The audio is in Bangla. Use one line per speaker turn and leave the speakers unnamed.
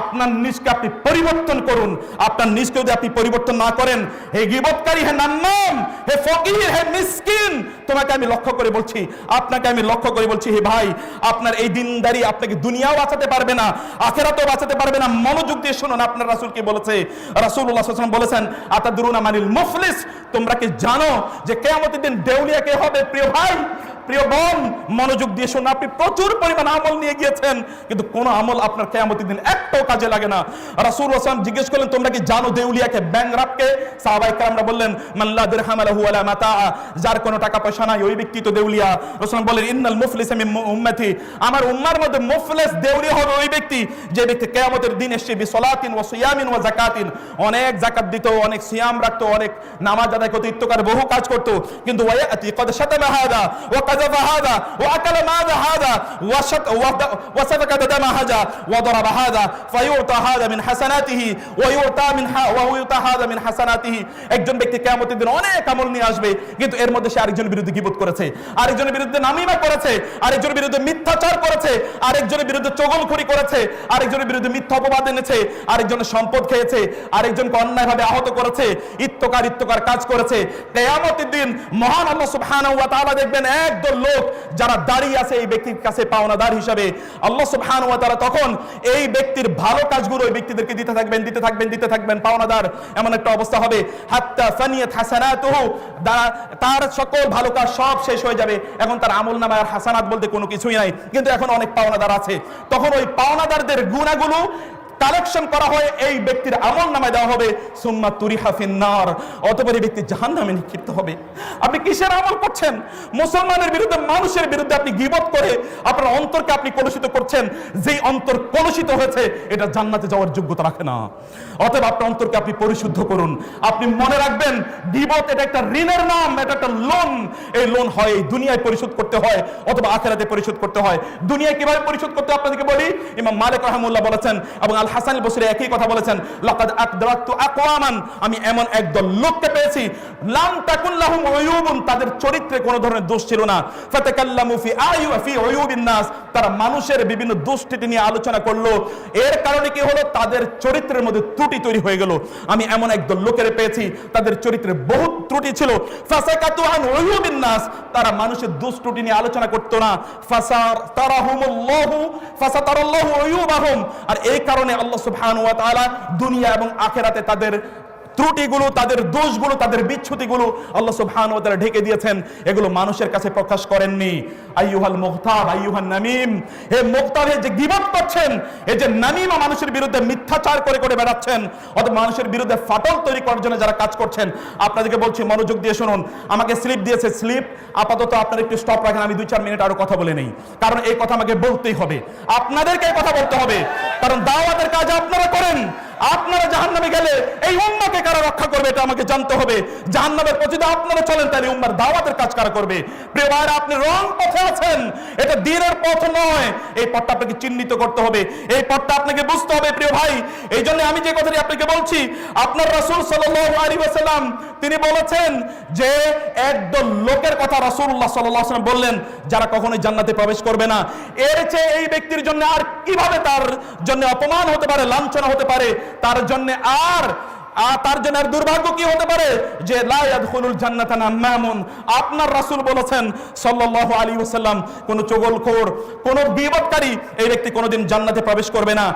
আপনার নিজকে আপনি পরিবর্তন করুন। আপনার নিজকে যদি আপনি পরিবর্তন না করেন, হে গীবতকারী, হে নাম্মাম, হে ফকির, হে মিসকিন, তোমাকে আমি লক্ষ্য করে বলছি, আপনাকে আমি লক্ষ্য করে বলছি, হে ভাই, আপনার এই দিনদারি আপনাকে দুনিয়াও বাঁচাতে পারবে না, আখিরাতেও বাঁচাতে পারবে না। মনোযোগ দিয়ে শুনুন আপনার রাসূল কি বলেছে। রাসূলুল্লাহ সাল্লাল্লাহু আলাইহি ওয়াসাল্লাম বলেছেন, আতাদরুনা মানিল মুফলিস, তোমরা কি জানো যে কিয়ামতের দিন দেউলিয়া কে হবে? প্রিয় ভাই, প্রিয় বোন, মনোযোগ দিয়ে শুনুন। আপনি প্রচুর পরিমাণ আমল নিয়ে গিয়েছেন, কিন্তু কোন আমল আপনার কিয়ামতের দিন একটাও কাজে লাগে না। রাসূলুল্লাহ সাল্লাল্লাহু আলাইহি ওয়াসাল্লাম জিজ্ঞেস করলেন, তোমরা কি জানো দেউলিয়াকে, ব্যাংরাপকে? সাহাবায়ে কেরামরা বললেন, মান লা দিরহাম লাহু ওয়ালা মাতা, যার কোনো টাকা পয়সা নাই ওই ব্যক্তি তো দেউলিয়া। রাসূল বলেন, ইন্নাল মুফলিসা মিন উম্মতি, আমার উম্মার মধ্যে মুফলিস দেউলিয়া হবে ওই ব্যক্তি যে ব্যক্তি কিয়ামতের দিন এসে বিসলাতিন ওয়া সিয়ামিন ওয়া যাকাতিন, অনেক যাকাত দিত, অনেক সিয়াম রাখতো, অনেক নামাজ আদায় করতো, ইত্তকার বহু কাজ করতো, কিন্তু ওয়ায়াতি কদ শাতামা হাদা ওয়া কাযাবা হাদা ওয়া আকালা মাযা হাদা ওয়া সাফাকা দামা হাদা ওয়া দারাবা হাদা ফায়ুতা হাদা মিন হাসানাতিহি ওয়া ইউতা হাদা মিন হাসানাতিহি। একজন ব্যক্তি কিয়ামতের দিন অনেক আমল নিয়ে আসবে, কিন্তু এর মধ্যে সে আরেকজনের বিরুদ্ধে গীবত করেছে, আরেকজনের বিরুদ্ধে নামিমা করেছে, আরেকজনের বিরুদ্ধে মিথ্যাচার করেছে, আরেকজনের বিরুদ্ধে চগলখড়ি করেছে, আরেকজনের বিরুদ্ধে মিথ্যা অপবাদ এনেছে, আরেকজনের সম্পদ খেয়েছে, আরেকজনকে অন্যায়ভাবে আহত করেছে, ইত্তকার কাজ করেছে। কিয়ামতের দিন মহান আল্লাহ সুবহানাহু ওয়া তাআলা দেখবেন একদল লোক যারা দাঁড়িয়ে আছে এই ব্যক্তির কাছে পাওনাদার হিসাবে। আল্লাহ সুবহানাহু ওয়া তাআলা তখন এই ব্যক্তির ভালো কাজগুলো ওই ব্যক্তিদেরকে দিতে থাকবেন পাওনাদার। এমন একটা অবস্থা হবে, হাত্তা ফানিয়াত হাসানাতুহু, তার সকল ভালো কাজ সব শেষ হয়ে যাবে, এখন তার আমলনামায় আর হাসানাত বলতে কোনো কিছুই নাই, কিন্তু এখন অনেক পাওনাদার আছে। তখন ওই পাওনাদারদের গুনাহগুলো কালেকশন করা হয়, এই ব্যক্তির আমল নামায় দেওয়া হবে, সুম্মা তুরিহা ফিন্নার, অতঃপর এই ব্যক্তি জাহান্নামে নিক্ষিপ্ত হবে। আপনি কিসের আমল করছেন? মুসলমানের বিরুদ্ধে, মানুষের বিরুদ্ধে আপনি গীবত করে আপনার অন্তরকে আপনি কলুষিত করছেন। যেই অন্তর কলুষিত হয়েছে এটা জান্নাতে যাওয়ার যোগ্যতা রাখে না। অতএব আপনার অন্তরকে আপনি পরিশুদ্ধ করুন। আপনি মনে রাখবেন, গীবত এটা একটা ঋণের নাম, এটা একটা লোন। এই লোন হয় এই দুনিয়ায় পরিশোধ করতে হয় অথবা আখিরাতে পরিশোধ করতে হয়। দুনিয়ায় কিভাবে পরিশোধ করতে হয় আপনাদেরকে বলি। ইমাম মালিক রাহিমাহুল্লাহ বলেছেন এবং আল হাসান আল বসরি একই কথা বলেছেন, লাকাদ আকদারাতু আকওয়ামান, আমি এমন একদল লোককে পেয়েছি, লাম তাকুন লাহুম উয়ুবুন, তাদের চরিত্রে কোনো ধরনের দোষ ছিল না, ফাতাকাল্লামু ফি উয়ুবিন নাস, তারা মানুষের বিভিন্ন দোষ নিয়ে আলোচনা করলো, এর কারণে কি হলো? তাদের চরিত্রের মধ্যে ত্রুটি তৈরি হয়ে গেল। আমি এমন একদল লোকের পেয়েছি তাদের চরিত্রে বহুত ত্রুটি ছিল, ফাসাকাতু আন উয়ুবিন নাস, তারা মানুষের দোষ ত্রুটি নিয়ে আলোচনা করতো না, ফাসাতারাল্লাহু উয়ুবাহুম, আর এই কারণে আল্লাহ সুবহানাহু ওয়া তাআলা দুনিয়া এবং আখিরাতে তাদের ত্রুটিগুলো, তাদের দোষগুলো, তাদের বিচ্যুতিগুলো আল্লাহ সুবহানাহু ওয়া তাআলা ঢেকে দিয়েছেন, এগুলো মানুষের কাছে প্রকাশ করেননি। আইয়ুহাল মুগতাব আইয়ুহান নামিম, হে মুগতাব, যে গীবত করছেন, এই যে নামিমা, মানুষের বিরুদ্ধে মিথ্যাচার করে বেড়াচ্ছেন, অথবা মানুষের বিরুদ্ধে ফাটল তৈরি করার জন্য যারা কাজ করছেন, আপনাদেরকে বলছি মনোযোগ দিয়ে শুনুন। আমাকে স্লিপ দিয়েছে, স্লিপ আপাতত আপনারা একটু স্টপ রাখেন, আমি 2-4 মিনিট আরো কথা বলে নেই, কারণ এই কথা আমাকে বলতেই হবে, আপনাদেরকে এই কথা বলতে হবে, কারণ দাওয়াতের কাজ আপনারা করেন। আপনারা জাহান্নামে গেলে এই উম্মাহকে কারা রক্ষা করবে এটা আমাকে জানতে হবে। জাহান্নামের পথে যদি আপনারা চলেন তাহলে উম্মার দাওয়াতের কাজ কারা করবে? প্রিয় ভাইরা, আপনি রং পথে আছেন, এটা দ্বীনের পথ নয়। এই পথটা আপনাকে চিহ্নিত করতে হবে, এই পথটা আপনাকে বুঝতে হবে প্রিয় ভাই। এই জন্য আমি যে কথাটি আপনাকে বলছি, আপনার রাসূল সাল্লাল্লাহু আলাইহি ওয়াসাল্লাম তিনি বলেছেন যে একদল লোকের কথা রাসূলুল্লাহ সাল্লাল্লাহু আলাইহি ওয়াসাল্লাম বললেন যারা কখনোই জান্নাতে প্রবেশ করবে না। এর চেয়ে এই ব্যক্তির জন্য আর কিভাবে তার জন্য অপমান হতে পারে, লাঞ্ছনা হতে পারে, তার জন্য আর দুর্ভাগ্য কি হতে পারে যে লা ইয়াদখুলুল জান্নাতা নাম্মামুন। আপনার রাসূল বলেছেন সাল্লাল্লাহু আলাইহি ওয়াসাল্লাম, কোন চগলখোর, কোন গীবতকারী এই ব্যক্তি কোনোদিন জান্নাতে প্রবেশ করবে না।